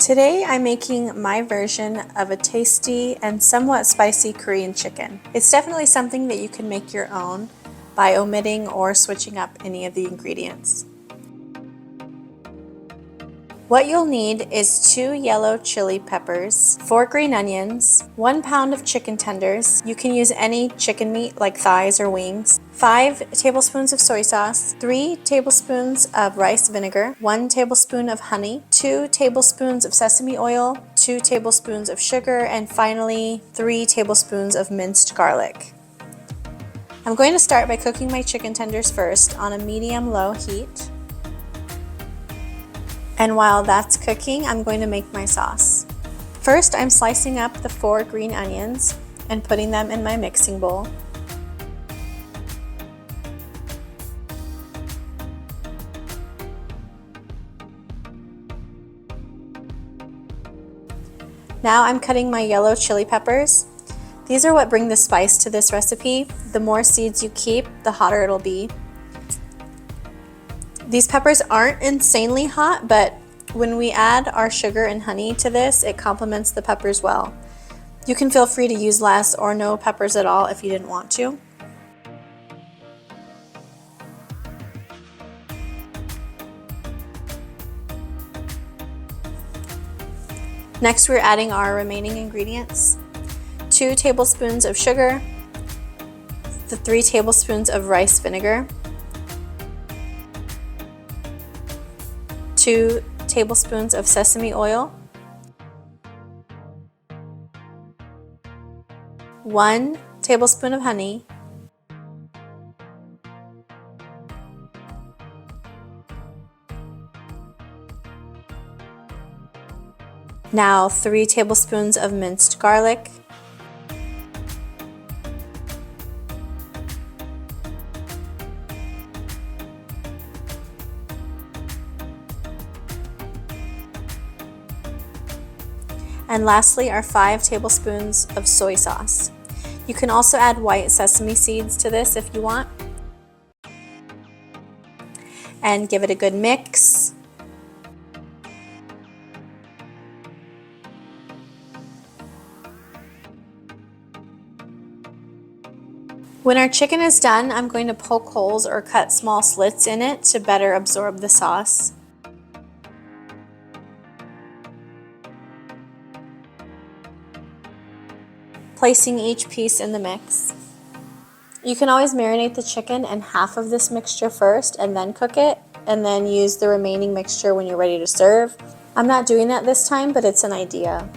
Today I'm making my version of a tasty and somewhat spicy Korean chicken. It's definitely something that you can make your own by omitting or switching up any of the ingredients. What you'll need is 2 yellow chili peppers, 4 green onions, 1 pound of chicken tenders. You can use any chicken meat like thighs or wings. 5 tablespoons of soy sauce, 3 tablespoons of rice vinegar, 1 tablespoon of honey, 2 tablespoons of sesame oil, 2 tablespoons of sugar, and finally 3 tablespoons of minced garlic. I'm going to start by cooking my chicken tenders first on a medium-low heat. And while that's cooking, I'm going to make my sauce. First, I'm slicing up the 4 green onions and putting them in my mixing bowl. Now I'm cutting my yellow chili peppers. These are what bring the spice to this recipe. The more seeds you keep, the hotter it'll be. These peppers aren't insanely hot, but when we add our sugar and honey to this, it complements the peppers well. You can feel free to use less or no peppers at all if you didn't want to. Next, we're adding our remaining ingredients. 2 tablespoons of sugar, the 3 tablespoons of rice vinegar, 2 tablespoons of sesame oil, 1 tablespoon of honey, now 3 tablespoons of minced garlic, and lastly our 5 tablespoons of soy sauce. You can also add white sesame seeds to this if you want. And give it a good mix. When our chicken is done, I'm going to poke holes or cut small slits in it to better absorb the sauce. Placing each piece in the mix. You can always marinate the chicken in half of this mixture first and then cook it, and then use the remaining mixture when you're ready to serve. I'm not doing that this time, but it's an idea.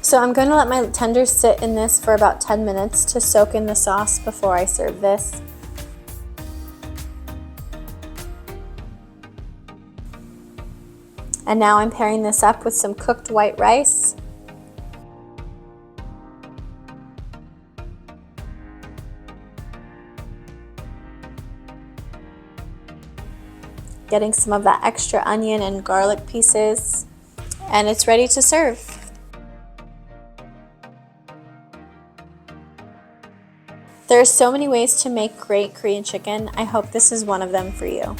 So I'm going to let my tenders sit in this for about 10 minutes to soak in the sauce before I serve this. And now I'm pairing this up with some cooked white rice, getting some of that extra onion and garlic pieces, and it's ready to serve. There are so many ways to make great Korean chicken. I hope this is one of them for you.